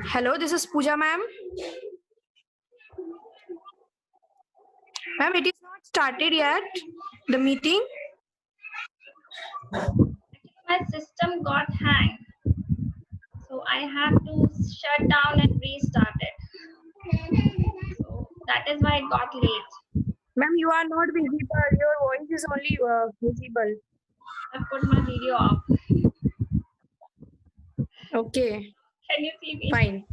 Hello, this is Pooja, ma'am. Ma'am, it is not started yet, the meeting. My system got hanged, so I had to shut down and restart it. So that is why it got late. Ma'am, you are not visible. Your voice is only visible. I put my video off. Okay, Can you see me? fine.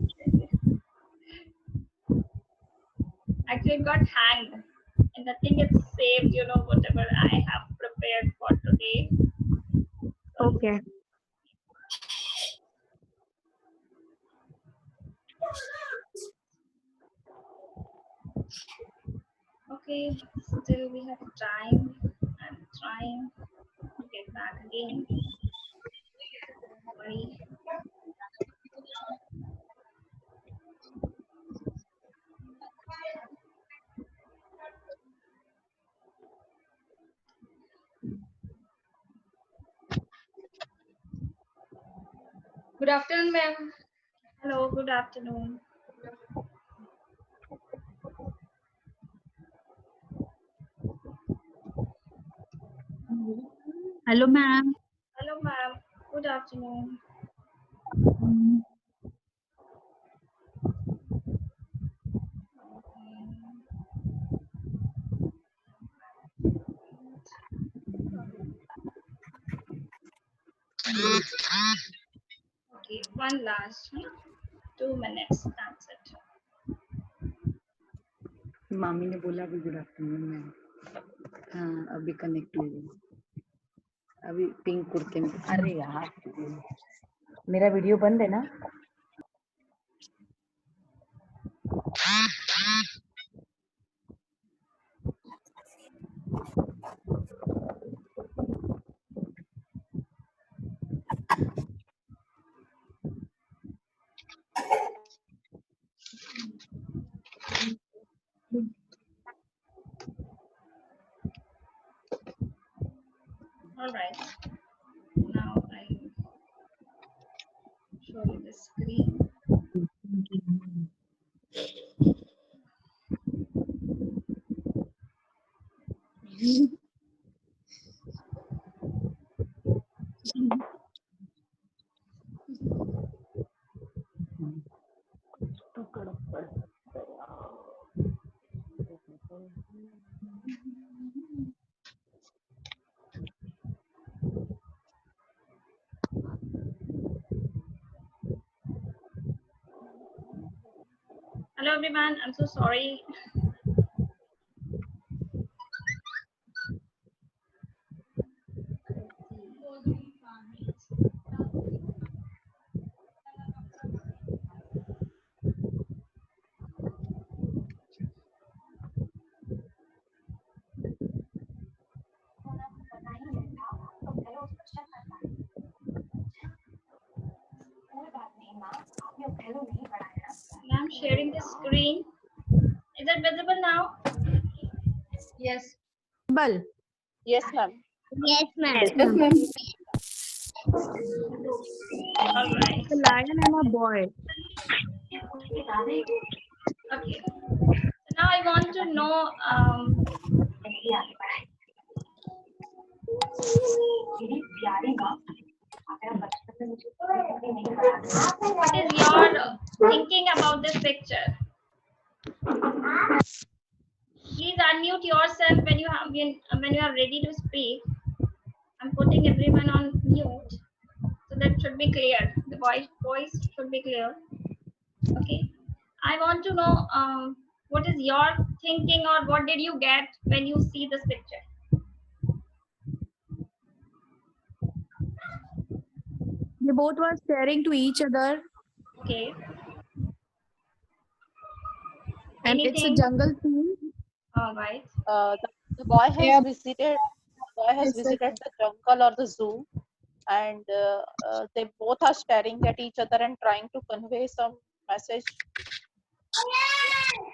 Actually, it got hanged, and the thing is saved. Whatever I have prepared for today. Okay. Okay, still we have time. I'm trying to get back again. Sorry. Good afternoon, ma'am. Hello, good afternoon. Hello, ma'am. Hello, ma'am. Good afternoon. Okay, one last, 2 minutes. That's it. मामी ने बोला अभी good afternoon ma'am. हाँ अभी connect हुई. अभी pink कुर्ते में. अरे यार मेरा वीडियो बंद है ना. All right. Now I show you the screen. Hello, everyone. I'm so sorry. I'm sharing the screen. Is it visible now? Yes. Bal. Yes, ma'am. Yes, ma'am. Yes, ma'am. All right. It's a lion and a boy. Okay. So now I want to know what is your thinking about this picture? Please unmute yourself when you are ready to speak. I'm putting everyone on mute, so that should be clear. The voice should be clear. Okay. I want to know what is your thinking, or what did you get when you see this picture? They both were staring to each other, Okay. and it's a Anything? jungle scene. All right. The boy has visited. Boy has visited the jungle or the zoo, and they both are staring at each other and trying to convey some message.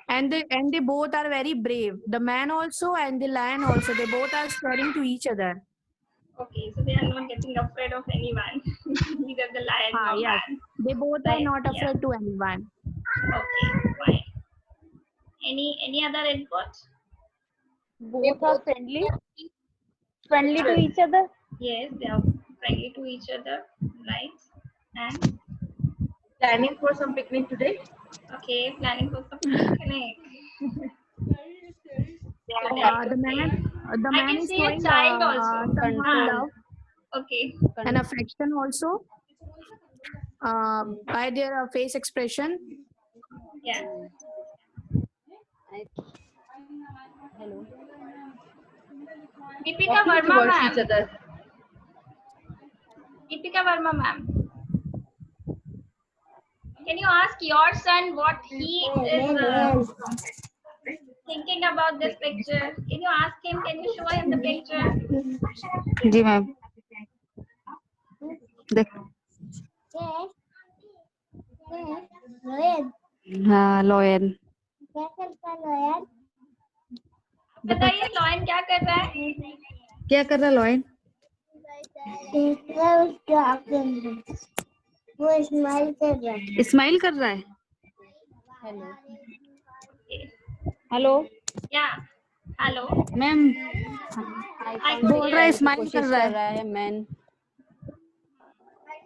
And they both are very brave. The man also and the lion also. They both are staring to each other. Okay, so they are not getting afraid of anyone, neither the lion nor Yes. man. They both are not Yeah. afraid to anyone. Okay, fine. Any other input? Both are friendly. Friendly to each other. Yes, they are friendly to each other, right? And Planning for some picnic today. okay, planning for some picnic. The I man can is see a showing child also. somehow love Okay. and affection also by their face expression. Yeah. Hello. Deepika Talking Verma towards ma'am. each other. Deepika Verma ma'am. Can you ask your son what he is thinking about this picture? Can you ask him? Can you show him the picture? जी ma'am देख हाँ lion बताइए lion क्या कर रहा है? क्या कर रहा लॉयन वो स्माइल कर रहा है. स्माइल कर रहा है हेलो Yeah. Hello. मैम बोल रहा है स्माइल कर रहा है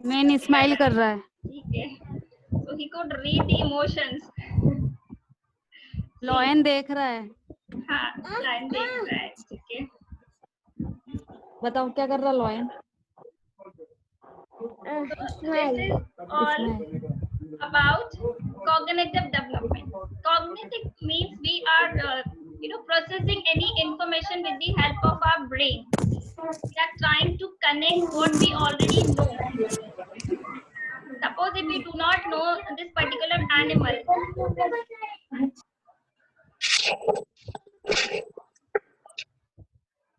मैन स्माइल कर रहा है ठीक है. So he could read the emotions. Lion देख रहा है हाँ, लाइन देख रहा है. ठीक है. बताओ क्या कर रहा lion This is all about cognitive development. Cognitive means we are, processing any information with the help of our brain. We are trying to connect what we already know. Suppose if we do not know this particular animal,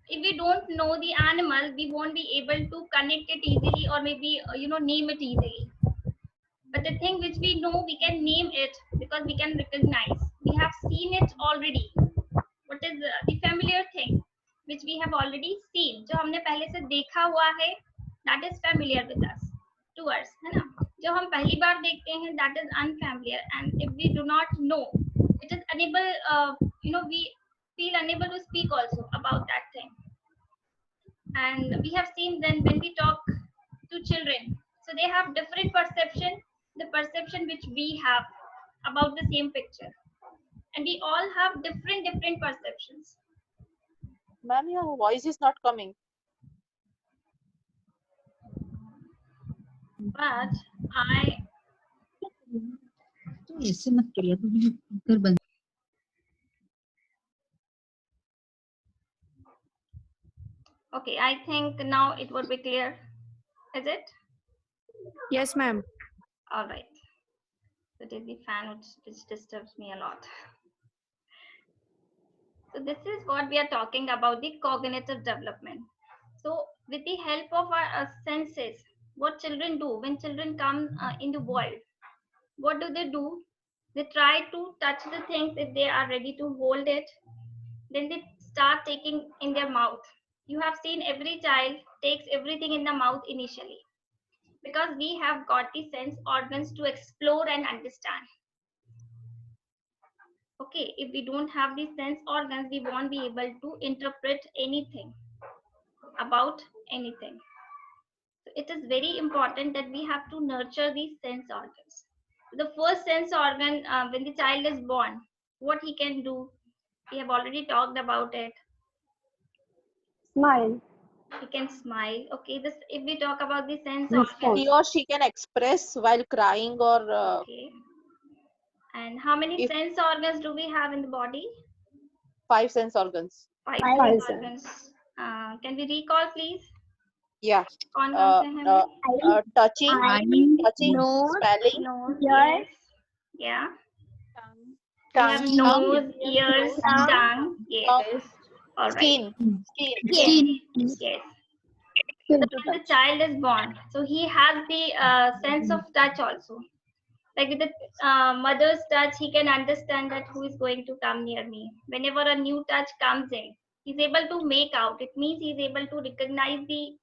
if we don't know the animal, we won't be able to connect it easily or maybe name it easily. But the thing which we know, we can name it because we can recognize. We have seen it already. What is the familiar thing which we have already seen? जो हमने पहले से देखा हुआ है, that is familiar with us, to us, है ना? जो हम पहली बार देखते हैं, that is unfamiliar. And if we do not know, it is unable, we feel unable to speak also about that thing. And we have seen then when we talk to children, so they have different perception, the perception which we have about the same picture, and we all have different perceptions. Ma'am, your voice is not coming. But I ऐसे मत करिए तो बंद okay, I think now it would be clear, is it? Yes, ma'am. All right. So it is the fan which disturbs me a lot. So this is what we are talking about, the cognitive development. So with the help of our senses, what children do when children come in the world, what do? They try to touch the things if they are ready to hold it. Then they start taking in their mouth. You have seen every child takes everything in the mouth initially, because we have got the sense organs to explore and understand. Okay, if we don't have the sense organs, we won't be able to interpret anything about anything. So it is very important that we have to nurture these sense organs. The first sense organ, when the child is born, what he can do, we have already talked about it. Smile. He can smile. Okay, this if we talk about the sense He organs. or she can express while crying or Okay. And how many if- sense organs do we have in the body? 5 sense organs. Five Five sense organs. Can we recall, please? Yeah. कौन कौन से हैं? Touching, nose, smelling, Nose, ears, yes. Yeah. We tongue, have nose, ears, tongue, tongue. Yes. tongue, All right. skin. Yes. So when the child is born, so he has the sense of touch also. Like with the mother's touch, he can understand that who is going to come near me. Whenever a new touch comes in, he's able to make out. It means he's able to recognize the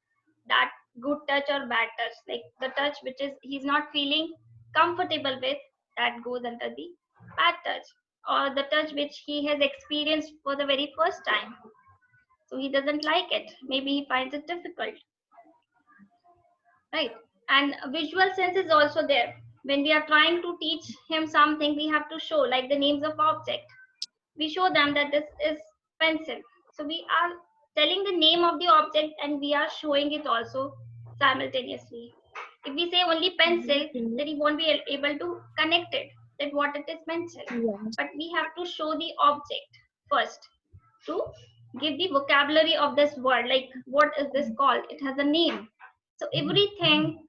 that good touch or bad touch. Like the touch which is he's not feeling comfortable with, that goes under the bad touch, or the touch which he has experienced for the very first time. So he doesn't like it. Maybe he finds it difficult, right? And visual sense is also there. When we are trying to teach him something, we have to show like the names of object. We show them that this is pencil. So we are telling the name of the object and we are showing it also simultaneously. If we say only pencil, then he won't be able to connect it, that what it is pencil. But we have to show the object first to give the vocabulary of this word, like what is this called? It has a name. So everything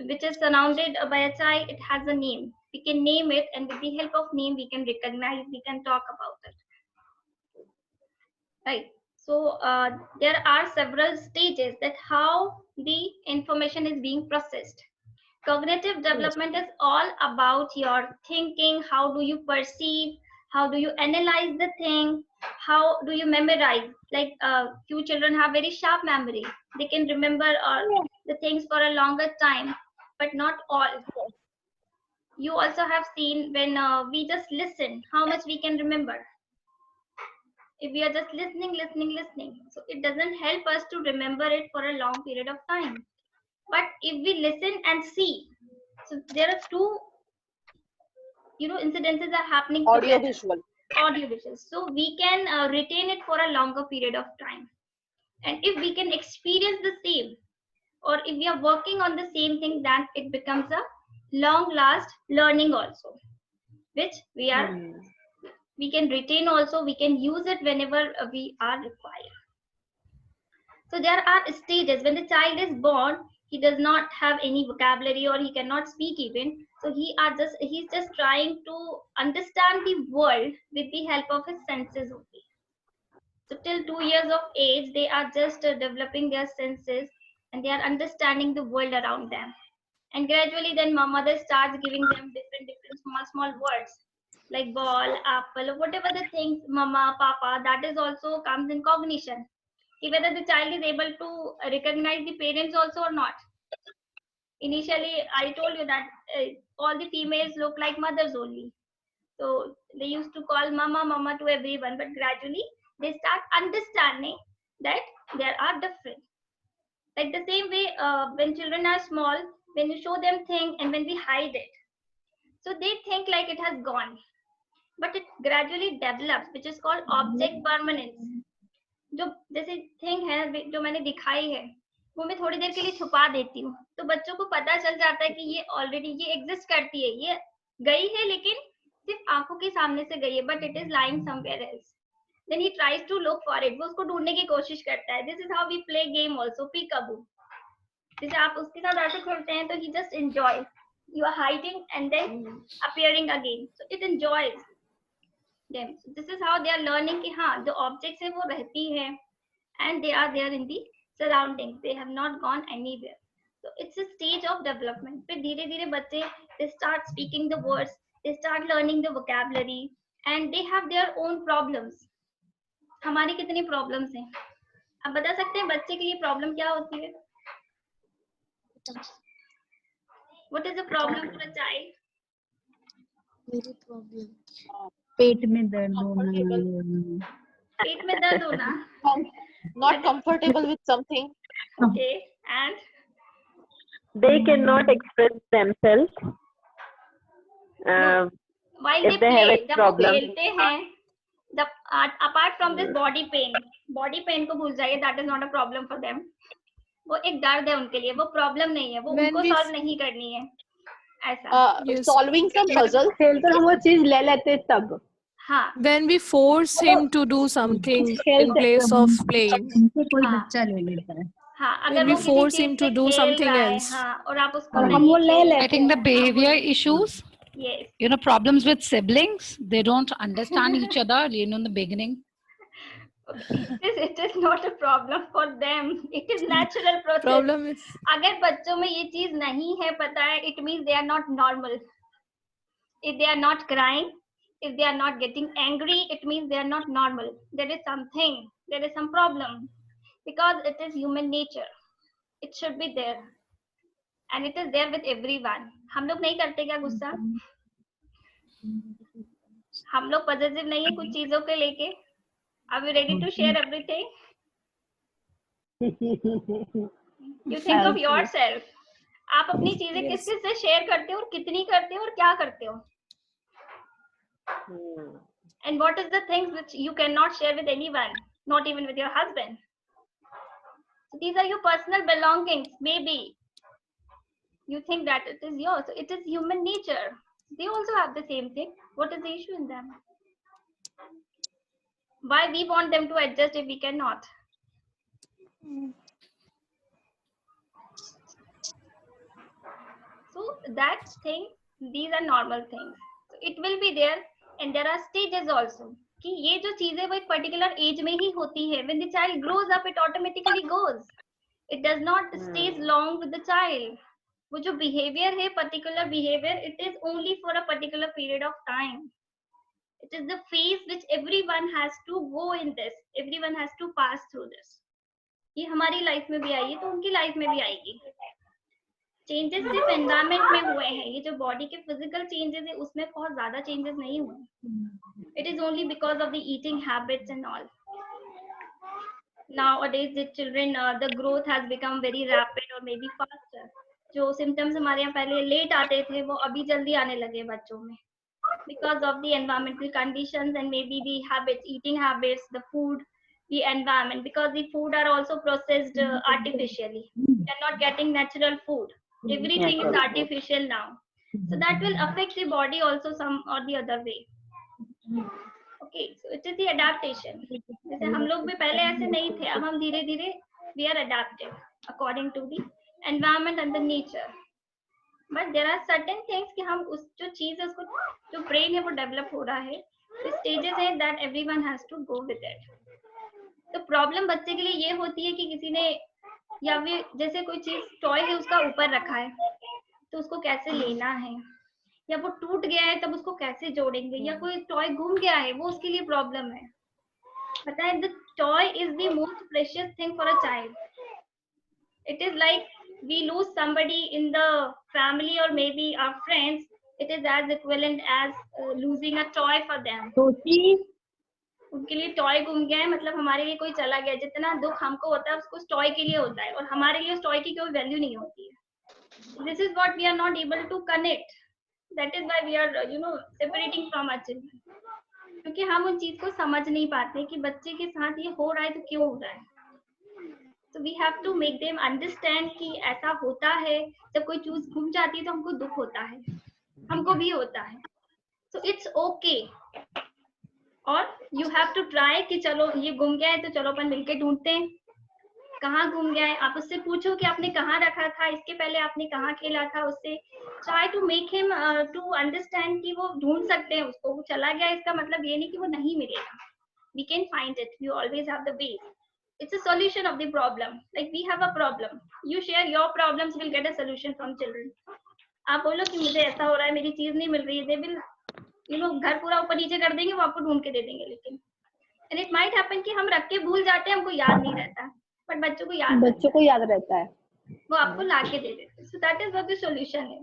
which is surrounded by a child, it has a name. We can name it, and with the help of name, we can recognize, we can talk about it. Right. So there are several stages that how the information is being processed. Cognitive development is all about your thinking. How do you perceive? How do you analyze the thing? How do you memorize? Like few children have very sharp memory. They can remember the things for a longer time, but not all. You also have seen when we just listen, how much we can remember. If we are just listening, so it doesn't help us to remember it for a long period of time. But if we listen and see, so there are two, incidences are happening Audio together. visual. Audio visual. So we can retain it for a longer period of time. And if we can experience the same, or if we are working on the same thing, then it becomes a long last learning also, which we can retain also, we can use it whenever we are required. So there are stages. When the child is born, he does not have any vocabulary or he cannot speak even. So he's just trying to understand the world with the help of his senses only. So till 2 years of age, they are just developing their senses and they are understanding the world around them. And gradually then mother starts giving them different small words like ball, apple, or whatever the things, mama, papa, that is also comes in cognition. Whether the child is able to recognize the parents also or not. Initially, I told you that all the females look like mothers only. So they used to call mama to everyone, but gradually they start understanding that there are different. Like the same way when children are small, when you show them thing and when we hide it, so they think like it has gone, but it gradually develops, which is called object permanence. जो जैसे thing है जो मैंने दिखाई है वो मैं थोड़ी देर के लिए छुपा देती हूँ, तो बच्चों को पता चल जाता है कि ये ऑलरेडी ये एग्जिस्ट करती है, ये गई है लेकिन सिर्फ आंखों के सामने से गई है, but it is lying somewhere else. Then he tries to look for it, वो उसको ढूंढने की कोशिश करता है. This is how we play game also, peekaboo. जैसे आप उसके साथ ऐसे खेलते हैं तो he just enjoy, you are hiding and then appearing again, so it enjoys them. So this is how they are learning कि हाँ जो objects है वो रहती है and they are there in the surroundings, they have not gone anywhere. So it's a stage of development. फिर धीरे धीरे बच्चे they start speaking the words, they start learning the vocabulary and they have their own problems. हमारी कितनी problems हैं आप बता सकते हैं बच्चे के लिए problem क्या होती है? What is the problem for a child? मेरी प्रॉब्लम पेट में दर्द होना, पेट में दर्द होना, Not comfortable with something. okay, and they cannot express themselves. while If they they have play, a जब वो problem. खेलते हैं, apart from this body pain को भूल जाइए, that is not a problem for them. वो एक दर्द है उनके लिए, वो problem नहीं है, वो उनको solve नहीं करनी है, ऐसा. Solving some puzzle. खेलकर हम वो चीज ले लेते तब. हाँ. When we force him to do something in place of playing. उनसे कोई बच्चा ले लेता है. हाँ, अगर When we वो किसी force चीज him से to do खेल something रहा है, else. हाँ, और आप उसको हम वो ले लेते. I think the behavior issues, yes, problems with siblings, they don't understand each other, in the beginning. it is not a problem for them, it is natural process. Problem is अगर बच्चों में ये चीज नहीं है पता है, it means they are not normal. If they are not crying, if they are not getting angry, it means they are not normal. There is something, there is some problem, because it is human nature. It should be there. And it is there with everyone. हम लोग नहीं करते क्या गुस्सा? हम लोग positive नहीं है कुछ चीजों के लेके? Are we ready to share everything? You think of yourself. आप अपनी चीजें किस किस से शेयर करते हो और कितनी करते हो और क्या करते हो? And what is the things which you cannot share with anyone, not even with your husband? So these are your personal belongings. Maybe you think that it is yours. So it is human nature. They also have the same thing. What is the issue in them? Why we want them to adjust if we cannot? So that thing, these are normal things. So it will be there, and there are stages also. कि ये जो चीजें वो एक particular age में ही होती है. When the child grows up, it automatically goes. It does not stays long with the child. वो जो behavior है, particular behavior, it is only for a particular period of time. It is the phase which everyone has to go in this. Everyone has to pass through this. ये हमारी life में भी आई है तो उनकी लाइफ में भी आएगी. चेंजेस सिर्फ एनवायरनमेंट में हुए हैं. ये जो बॉडी के फिजिकल चेंजेस है उसमें बहुत ज्यादा चेंजेस नहीं हुए. It is only because of the eating habits and all. Nowadays the children the growth has become very rapid or maybe faster. जो symptoms हमारे यहाँ पहले लेट आते थे वो अभी जल्दी आने लगे बच्चों में because of the environmental conditions and maybe the habits, eating habits, the food, the environment, because the food are also processed artificially. They're not getting natural food. Everything is artificial now. So that will affect the body also some or the other way. Okay, so it is the adaptation. जैसे हम लोग भी पहले ऐसे नहीं थे, अब हम धीरे धीरे we are adapted according to the environment and the nature. But there are certain things कि हम उस जो चीज है उसको जो brain है वो develop हो रहा है, तो stages है that everyone has to go with it. तो problem बच्चे के लिए ये होती है कि किसी ने या फिर जैसे कोई चीज टॉय है उसका ऊपर रखा है तो उसको कैसे लेना है, या वो टूट गया है तब उसको कैसे जोड़ेंगे, या कोई टॉय घूम गया है वो उसके लिए प्रॉब्लम है. पता है the toy is the most precious thing for a child. It is like we lose somebody in the family or maybe our friends. It is as equivalent as losing a toy for them. उनके लिए toy घूम गया है मतलब हमारे लिए कोई चला गया. जितना दुख हमको होता है उसको उस टॉय के लिए होता है और हमारे लिए उस टॉय की कोई वैल्यू नहीं होती है. This is what we are not able to connect. That is why we are separating from our children. क्योंकि हम उन चीज को समझ नहीं पाते कि बच्चे के साथ ये हो रहा है तो क्यों हो रहा है. So we have to make them understand कि ऐसा होता है. जब कोई चीज घूम जाती है तो हमको दुख होता है, हमको भी होता है. So it's okay. और you have to try कि चलो ये गुम गया है तो चलो अपन मिलके ढूंढते हैं कहाँ घूम गया है. आप उससे पूछो कि आपने कहाँ रखा था, इसके पहले आपने कहाँ खेला था उससे. Try to make him to understand कि वो ढूंढ सकते हैं उसको. वो चला गया इसका मतलब ये नहीं कि वो नहीं मिलेगा. We can find it. We always have the way. It's a solution of the problem. Like we have a problem, you share your problems, will get a solution from children. आप बोलो कि मुझे ऐसा हो रहा है, मेरी चीज नहीं मिल रही है, दे विल घर पूरा ऊपर नीचे कर देंगे, वो आपको ढूंढ के दे देंगे. लेकिन एंड इट माइट हैपन कि हम रख के भूल जाते हैं, हमको याद नहीं रहता, बट बच्चों को याद रहता है, वो आपको ला के दे देते. So that is what the solution है.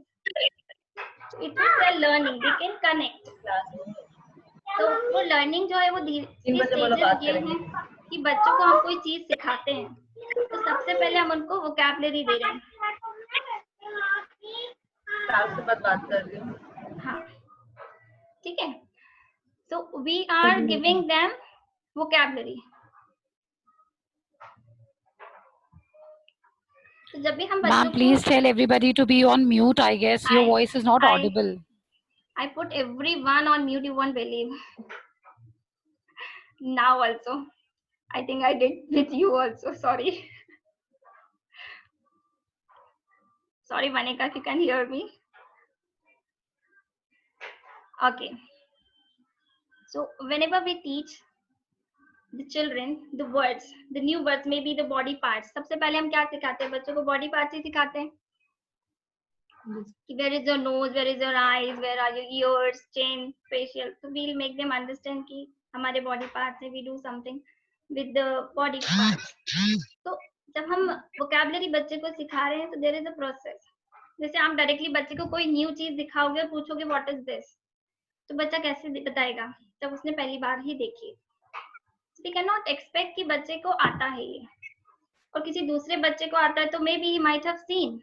It is the learning, we can connect. तो वो लर्निंग जो है वो धीरे स्टेजेस ये है कि बच्चों को हम कोई चीज सिखाते हैं तो सबसे पहले हम उनको वोकैबुलरी दे रहे हैं. बात कर रही हूँ. हाँ ठीक है. So we are giving them vocabulary. तो जब भी हम बच्चों Ma'am, please tell everybody to be on mute. I guess your voice is not audible. I put everyone on mute. You won't believe. Now also, I think I did with you also. Sorry. Sorry, Vanika, if you can hear me. Okay. So whenever we teach the children the words, the new words, maybe the body parts. सबसे पहले हम क्या सिखाते हैं बच्चों को? body parts ही सिखाते हैं. Where is your nose, where is your eyes, where are your ears, chin, facial. So we'll make them understand कि हमारे body parts है, we do something with the body parts. तो जब हम वोकैबुलरी बच्चे को सिखा रहे हैं तो देयर इज अ प्रोसेस. जैसे आप डायरेक्टली बच्चे को कोई न्यू चीज दिखाओगे और पूछोगे व्हाट इज दिस, तो बच्चा कैसे बताएगा जब उसने पहली बार ही देखी. वी कैन नॉट एक्सपेक्ट कि बच्चे को आता है ये, और किसी दूसरे बच्चे को आता है तो may be he might have seen.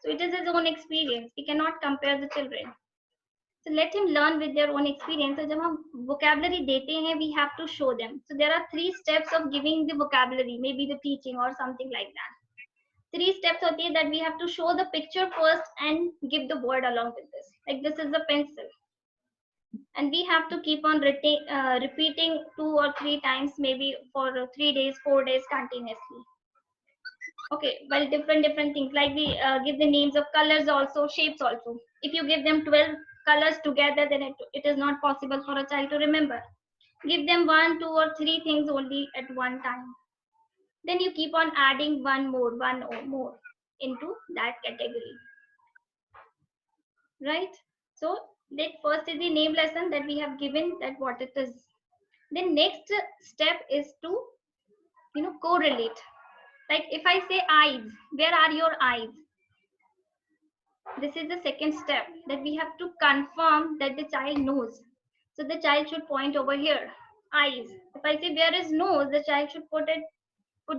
So it is his own experience. We cannot compare the children. So let him learn with their own experience. So जब हम vocabulary देते हैं, we have to show them. So there are 3 steps of giving the vocabulary, maybe the teaching or something like that. 3 steps होती है that we have to show the picture first and give the word along with this. Like this is a pencil. And we have to keep on repeating 2 or 3 times, maybe for 3 days, 4 days continuously. Okay, well, different things, like we give the names of colors also, shapes also. If you give them 12 colors together, then it is not possible for a child to remember. Give them 1, 2 or 3 things only at one time. Then you keep on adding one or more into that category, right? So that first is the name lesson that we have given, that what it is. Then next step is to correlate. Like if I say eyes, where are your eyes? This is the second step, that we have to confirm that the child knows. So the child should point over here, eyes. If I say where is nose, the child should put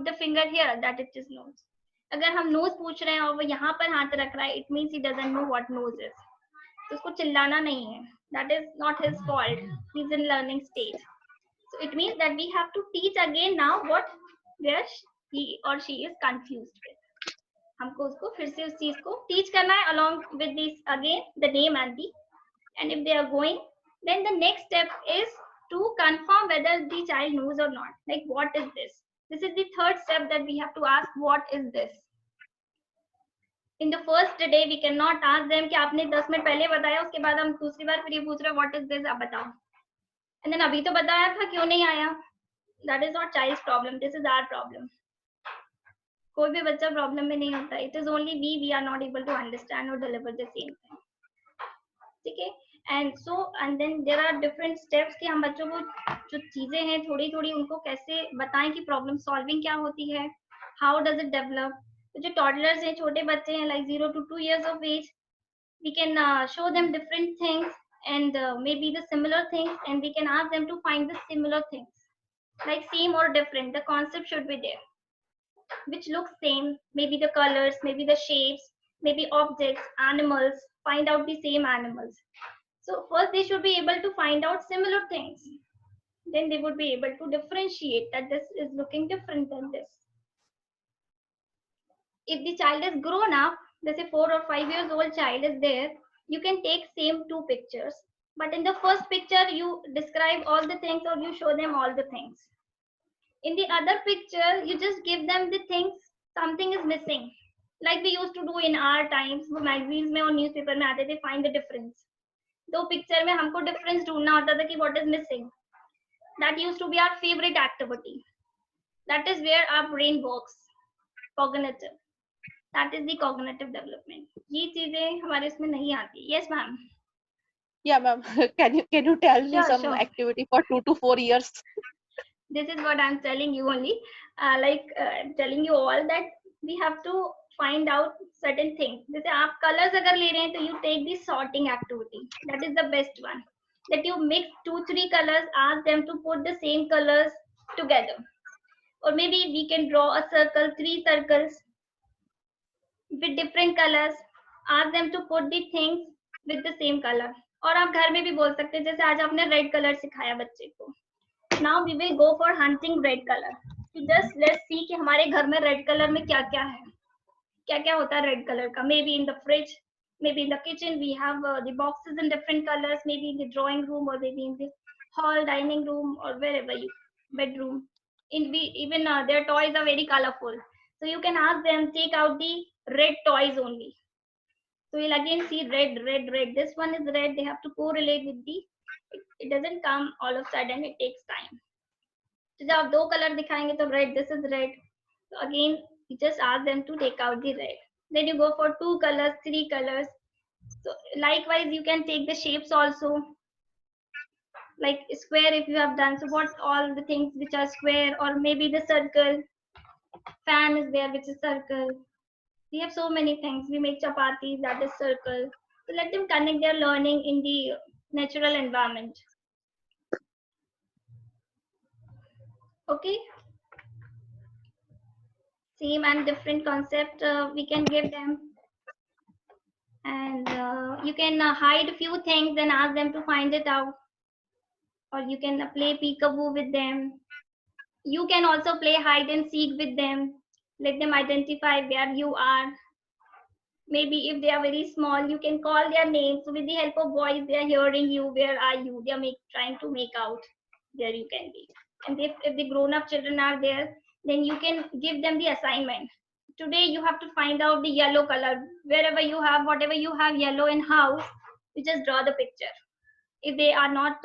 the finger here, that it is nose. अगर हम nose पूछ रहे हैं और वो यहाँ पर हाथ रख रहा है, it means he doesn't know what nose is. तो उसको चिल्लाना नहीं है. That is not his fault. He's in learning stage. So it means that we have to teach again now where he or she is confused with. हमको उसको फिर से उस चीज को teach करना है along with this again, the name and if they are going, then the next step is to confirm whether the child knows or not. Like what is this? This is the third step that we have to ask, what is this? In the first day we cannot ask them कि आपने 10 minute पहले बताया, उसके बाद हम दूसरी बार फिर ये पूछ रहे हैं what is this, आप बताओ. And then अभी तो बताया था, क्यों नहीं आया? That is not child's problem, this is our problem. कोई भी बच्चा प्रॉब्लम में नहीं होता. It is only we are not able to understand or deliver the same thing. ठीक है? And then there are different steps कि हम बच्चों को जो चीजें हैं थोड़ी थोड़ी उनको कैसे बताएं कि प्रॉब्लम सॉल्विंग क्या होती है, how does it develop. तो जो टॉडलर्स हैं, छोटे बच्चे हैं, like 0 to 2 years of age, we can show them different things and maybe the similar things, and we can ask them to find the similar things, like same or different. The concept should be there, which looks same, maybe the colors, maybe the shapes, maybe objects, animals, find out the same animals. So first they should be able to find out similar things, then they would be able to differentiate that this is looking different than this. If the child is grown up, let's say 4 or 5 years old child is there, you can take same 2 pictures, but in the first picture you describe all the things or you show them all the things. In the other picture, you just give them the things, something is missing. Like we used to do in our times, वो magazines में और newspaper में आते थे, find the difference. दो picture में हमको difference ढूंढना होता था कि what is missing. That used to be our favorite activity. That is where our brain works. Cognitive. That is the cognitive development. ये चीजें हमारे इसमें नहीं आती. Yes, ma'am. Yeah, ma'am. Can you tell me Sure, some sure. activity for 2 to 4 years? This is what I'm telling you only. Telling you all that we have to find out certain things. जैसे आप colors अगर ले रहे हैं तो you take the sorting activity. That is the best one. That you mix 2-3 colors, ask them to put the same colors together. Or maybe we can draw a circle, 3 circles with different colors. Ask them to put the things with the same color. और आप घर में भी बोल सकते हैं, जैसे आज आपने रेड कलर सिखाया बच्चे को. Now we will go for hunting red color. So just let's see कि हमारे घर में रेड कलर में क्या क्या है, क्या क्या होता है रेड कलर का. Maybe in the fridge, maybe in the kitchen we have the boxes in different colors, maybe in the drawing room or maybe in the hall, dining room or wherever you, bedroom. Even their toys are very colorful. So you can ask them, take out the red toys only. So you'll again see red, red, red. This one is red. They have to correlate with the. It doesn't come all of a sudden. It takes time. So जब आप 2 color दिखाएंगे तो red. This is red. So again, you just ask them to take out the red. Then you go for 2 colors, 3 colors. So likewise, you can take the shapes also. Like square if you have done. So what all the things which are square, or maybe the circle. Fan is there, which is circle. We have so many things. We make chapatis, that is circle. So let them connect their learning in the natural environment. Okay. Same and different concept we can give them. And you can hide a few things and ask them to find it out. Or you can play peekaboo with them. You can also play hide and seek with them. Let them identify where you are. Maybe if they are very small, you can call their names. So with the help of voice, they are hearing you. Where are you? They are trying to make out where you can be. And if the grown-up children are there, then you can give them the assignment. Today you have to find out the yellow color. Wherever you have, whatever you have yellow in house, you just draw the picture. If they are not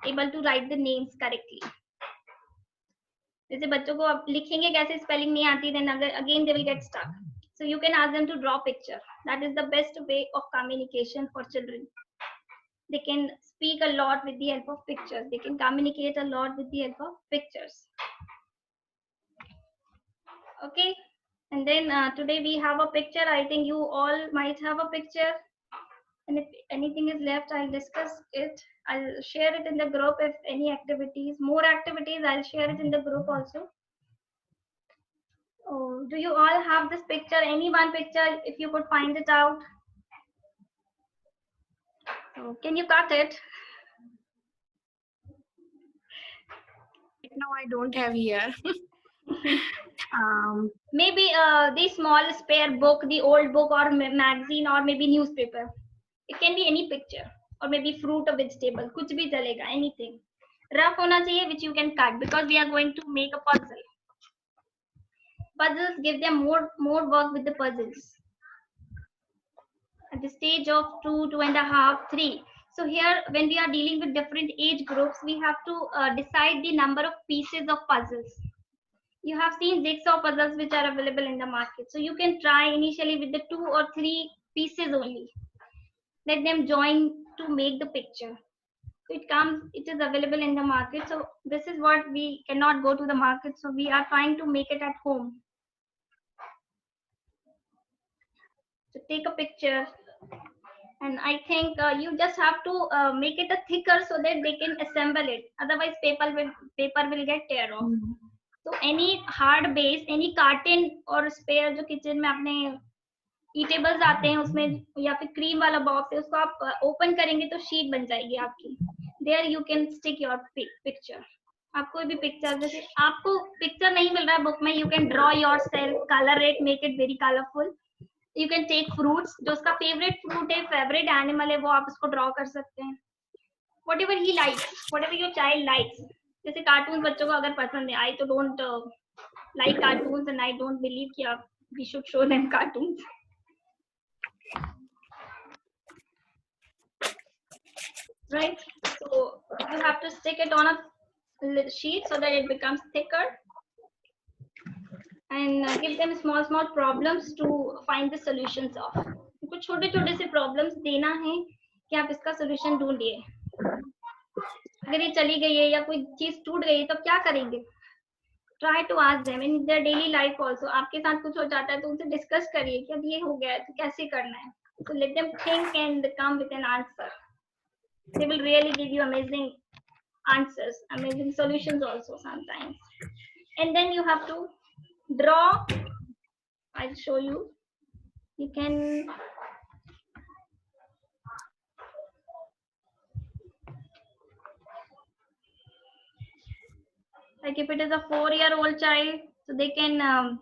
able to write the names correctly. जैसे बच्चों को अब लिखेंगे कैसे spelling नहीं आती then again they will get stuck. So you can ask them to draw picture. That is the best way of communication for children. They can speak a lot with the help of pictures. They can communicate a lot with the help of pictures. Okay. And then today we have a picture. I think you all might have a picture. And if anything is left, I'll discuss it. I'll share it in the group if any activities, more activities, I'll share it in the group also. Oh, do you all have this picture? Any one picture, if you could find it out? So can you cut it? No, I don't have here. Maybe the small spare book, the old book or magazine or maybe newspaper. It can be any picture or maybe fruit or vegetable. कुछ भी चलेगा, anything. Rough होना चाहिए which you can cut because we are going to make a puzzle. Puzzles give them more work with the puzzles. At the stage of 2, 2.5, 3. So here when we are dealing with different age groups, we have to decide the number of pieces of puzzles. You have seen jigsaw puzzles which are available in the market. So you can try initially with the 2 or 3 pieces only. Let them join to make the picture. So it is available in the market. So this is what we cannot go to the market. So we are trying to make it at home. So take a picture. And I think you just have to make it a thicker so that they can assemble it. Otherwise paper will get tear off. So any hard base, any carton or spare जो kitchen में अपने eatables आते हैं उसमें या फिर cream वाला box है उसको आप ओपन करेंगे तो शीट बन जाएगी आपकी. There you can stick your picture. आप कोई भी पिक्चर जैसे आपको पिक्चर नहीं मिल रहा है बुक में, you can draw yourself, color it, make it very colorful. You can take fruits, जो उसका favorite fruit है, favorite animal है, वो आप उसको draw कर सकते हैं. Whatever he likes, whatever your child likes. जैसे कार्टून बच्चों को अगर पसंद है, I तो don't like cartoons and I don't believe कि आप we should show them cartoons. Right? So you have to stick it on a sheet so that it becomes thicker and give them small problems to find the solutions of. कुछ छोटे से problems देना है कि आप इसका solution ढूंढिए. अगर ये चली गई है या कोई चीज टूट गई है तो क्या करेंगे? Try to ask them in their daily life also. आपके साथ कुछ हो जाता है तो उनसे डिस्कस करिए कि अब ये हो गया है तो कैसे करना है. So let them think and come with an answer. They will really give you amazing answers, amazing solutions also sometimes. And then you have to draw. I'll show you. You can like if it is a 4-year-old child, so they can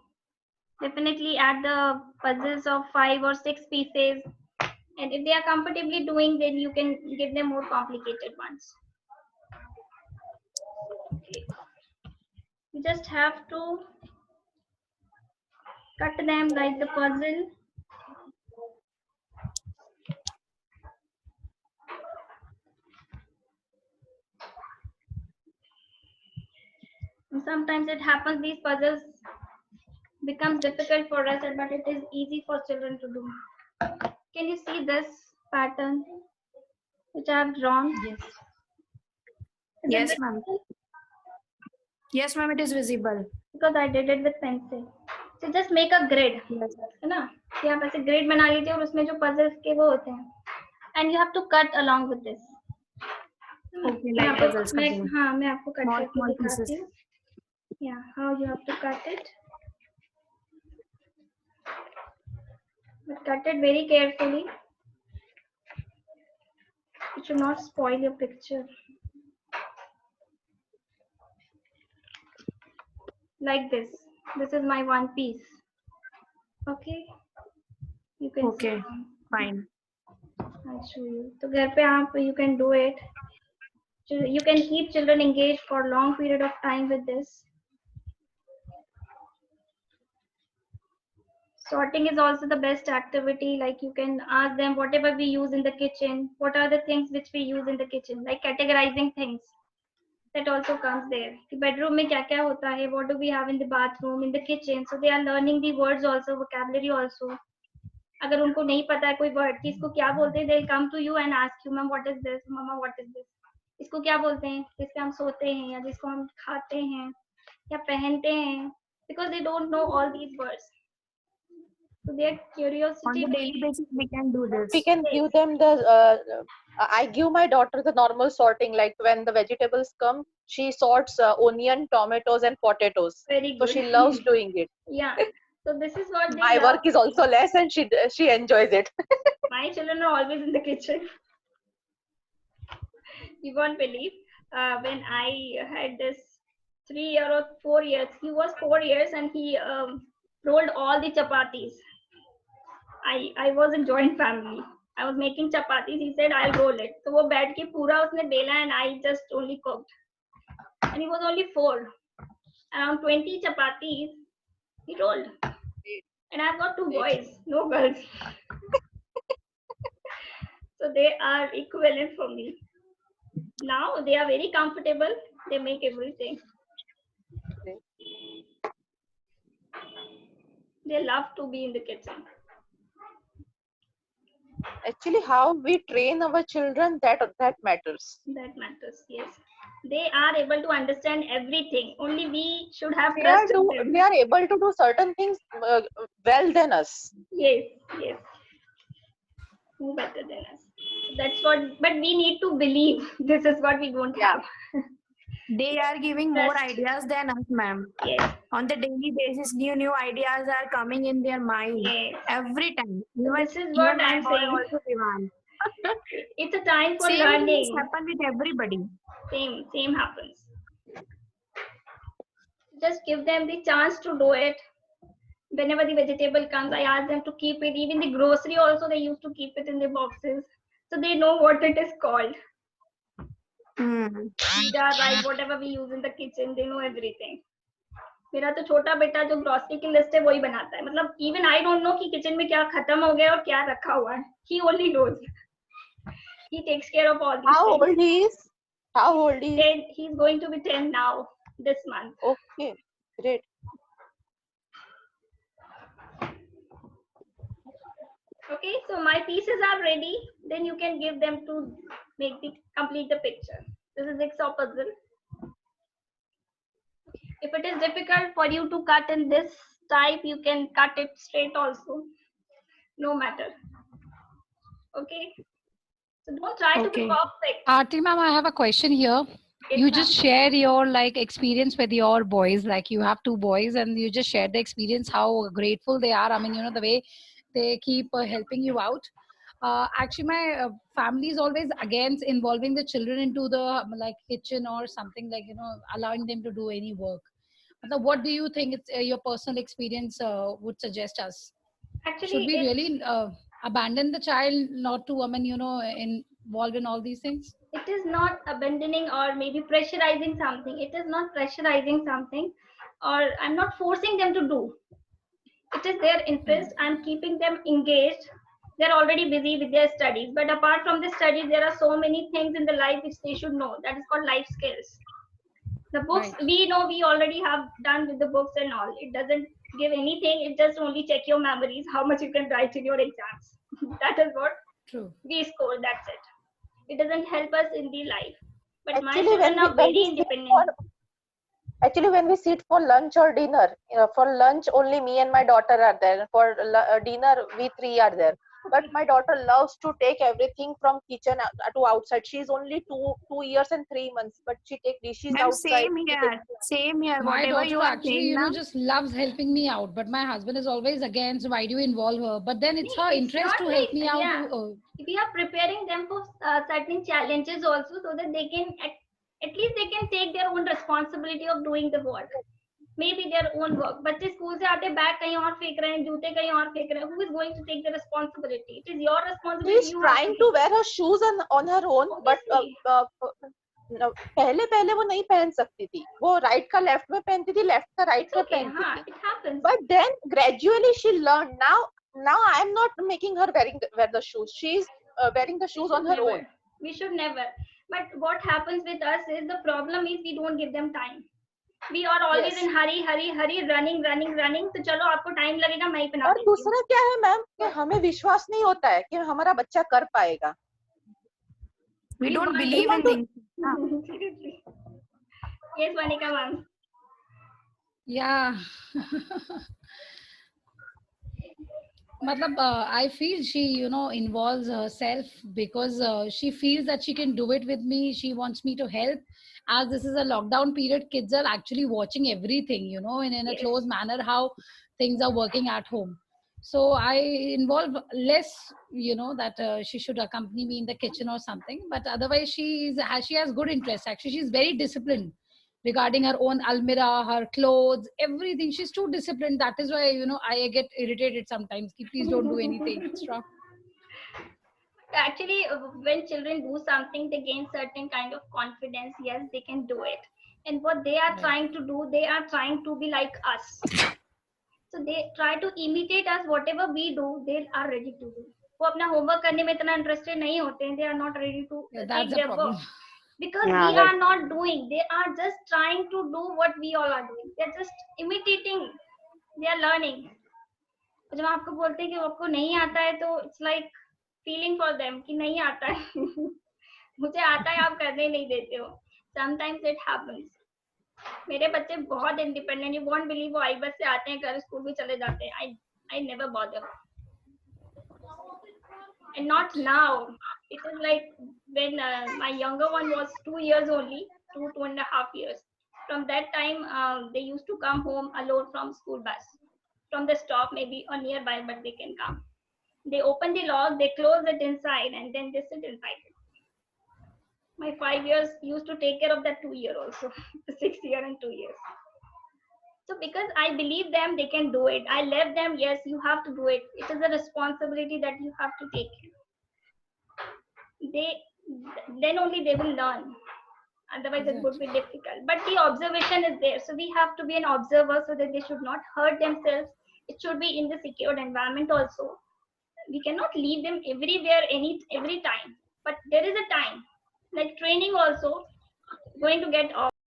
definitely add the puzzles of 5 or 6 pieces. And if they are comfortably doing, then you can give them more complicated ones. Okay. You just have to cut them like the puzzle. And sometimes it happens, these puzzles becomes difficult for us, but it is easy for children to do. Can you see this pattern which I have drawn? Yes, ma'am. Yes, ma'am, it is visible. because I did it with pencil. So just make a grid, Yes, sir. है ना? कि आप ऐसे grid बना लीजिए और उसमें जो puzzles के वो होते हैं, and you have to cut along with this. Okay, मैं like आपको puzzles मैं cutting. हाँ मैं आपको cut Small, करके small दिखाती pieces. हूँ. Yeah, how you have to cut it. But cut it very carefully. It should not spoil your picture. Like this. This is my one piece. Okay. You can see. Okay, fine. I'll show you. तो घर पे आप you can do it. You can keep children engaged for a long period of time with this. Sorting is also the best activity. Like you can ask them whatever we use in the kitchen. What are the things which we use in the kitchen? Like categorizing things. That also comes there. The bedroom में क्या क्या होता है? What do we have in the bathroom, in the kitchen? So they are learning the words also, vocabulary also. अगर उनको नहीं पता है कोई वर्ड कि इसको क्या बोलते हैं, they'll come to you and ask you, ma'am, what is this? Mama, what is this? इसको क्या बोलते हैं? जिससे हम सोते हैं या जिसको हम खाते हैं या पहनते हैं? Because they don't know all these words. So their On curiosity. the daily basis, we can do this. We can give them the I give my daughter the normal sorting, like when the vegetables come, she sorts onion, tomatoes and potatoes. Very So good. she loves doing it. Yeah. So this is what they My love. work is also less and she enjoys it. My children are always in the kitchen. You won't believe. When I had this 3 year or 4 years, he was 4 years and he rolled all the chapatis. I was in joint family. I was making chapatis. He said, I'll roll it. So वो बैठ के पूरा उसने बेला and I just only cooked. And he was only 4. Around 20 chapatis he rolled. And I've got 2 boys, no girls. So they are equivalent for me. Now they are very comfortable. They make everything. They love to be in the kitchen. Actually, how we train our children, that matters. That matters, yes. They are able to understand everything. Only we should have They are trust in them. they are able to do certain things well than us. Yes, yes. Who better than us? That's what, but we need to believe. This is what we don't have. They are giving more Trust. ideas than us, ma'am. Yes, On the daily basis, new ideas are coming in their mind yes. every time. This is what I'm saying. Also, Divan. It's a time for Same things learning. happen with everybody. Same happens. Just give them the chance to do it. Whenever the vegetable comes, I ask them to keep it. Even the grocery also, they used to keep it in the boxes. So they know what it is called. Jeera, rice, whatever we use in the kitchen, they know everything. मेरा तो छोटा बेटा जो grocery की list है वही बनाता है. मतलब even I don't know कि किचन में क्या खत्म हो गया और क्या रखा हुआ है. He only knows. He takes care of all these How things. old he is? How old he is? 10, he's going to be 10 now, this month. Okay, great. Okay, so my pieces are ready. Then you can give them to complete the picture. This is jigsaw puzzle. If it is difficult for you to cut in this type, you can cut it straight also. No matter. Okay. So don't try to be Okay. perfect. Aarti ma'am, I have a question here. Yes, You ma'am. just share your experience with your boys, like you have 2 boys and you just share the experience, how grateful they are. I mean, the way they keep helping you out. Actually, my family is always against involving the children into the kitchen or something, allowing them to do any work. What do you think it's your personal experience would suggest us? Actually, Should we really abandon the child not to, involve in all these things? it is not abandoning or maybe pressurizing something. It is not pressurizing something, or I'm not forcing them to do. It is their interest. I'm keeping them engaged. They're already busy with their studies, but apart from the studies, there are so many things in the life which they should know. That is called life skills. The books, Right. we know we already have done with the books and all. It doesn't give anything. It just only check your memories, how much you can write in your exams. That is what True. we score. That's it. It doesn't help us in the life. But my Actually, children are very independent. Actually, when we sit for lunch or dinner, for lunch only me and my daughter are there. For dinner, we three are there. But my daughter loves to take everything from kitchen to outside. She's only 2 years and 3 months, but she take dishes Ma'am, outside. same here. Same here. My Whatever you daughter are actually, saying now. just loves helping me out, but my husband is always against. Why do you involve her? But then it's her It's interest not to like, help me out. yeah. To, We are preparing them for certain challenges also, so that they can at least they can take their own responsibility of doing the work. Maybe their own work. बच्चे school से आते bag कहीं और फेंक रहे हैं, जूते कहीं और फेंक रहे हैं. Who is going to take the responsibility? It is your responsibility. She's You have trying to to wear her shoes on her own, but Obviously. पहले वो नहीं पहन सकती थी. वो राइट का लेफ्ट में पहनती थी, लेफ्ट का राइट में Okay, पहनती हाँ, थी. it happens. But then gradually she learned. Now I am not making her wear the shoes. She's wearing the shoes on her Never. own. We should never. But what happens with us is the problem is we don't give them time. We are always Yes. in hurry, running. तो चलो आपको time लगेगा, मैं ही पहना और देती हूँ. दूसरा क्या है मैम कि हमें विश्वास नहीं होता है कि हमारा बच्चा कर पाएगा. We We don't want believe to- in things. Seriously. Yes, Monica ma'am. yeah. Matlab, I feel she, involves herself because she feels that she can do it with me. She wants me to help. As this is a lockdown period, kids are actually watching everything, in a Yes. close manner, how things are working at home. So I involve less, that she should accompany me in the kitchen or something. But otherwise, she has good interest. Actually, she's very disciplined regarding her own almirah, her clothes, everything. She's too disciplined. That is why, I get irritated sometimes. Ki, please don't do anything extra. Actually, when children do something, they gain certain kind of confidence. Yes, they can do it. And what they are Right. trying to do, they are trying to be like us. So they try to imitate us. Whatever we do, they are ready to do. वो अपना homework करने में इतना interested नहीं होते हैं. They are not ready to Yeah, take that's the their problem. work. Because Yeah, we are not doing. They are just trying to do what we all are doing. They are just imitating. They are learning. जब आपको बोलते हैं कि आपको नहीं आता है तो it's like feeling for them कि नहीं आता है. मुझे आता है, आप करने नहीं देते हो. Sometimes it happens. मेरे बच्चे बहुत इंडिपेंडेंट. You won't believe वो आई बस से आते हैं, घर स्कूल भी चले जाते हैं. I never bother. And not now. It is like when my younger one was 2 years only, 2.5 years. From that time, they used to come home alone from school bus, from the stop maybe or nearby, but they can come. They open the lock, they close it inside, and then they sit inside it. My 5 years used to take care of that 2 year also, 6 year and 2 years. So because I believe them, they can do it. I left them, yes, you have to do it. It is a responsibility that you have to take. Then only they will learn. Otherwise it would be difficult. But the observation is there. So we have to be an observer so that they should not hurt themselves. It should be in the secured environment also. We cannot leave them everywhere every time. But there is a time. Like training also, going to get off.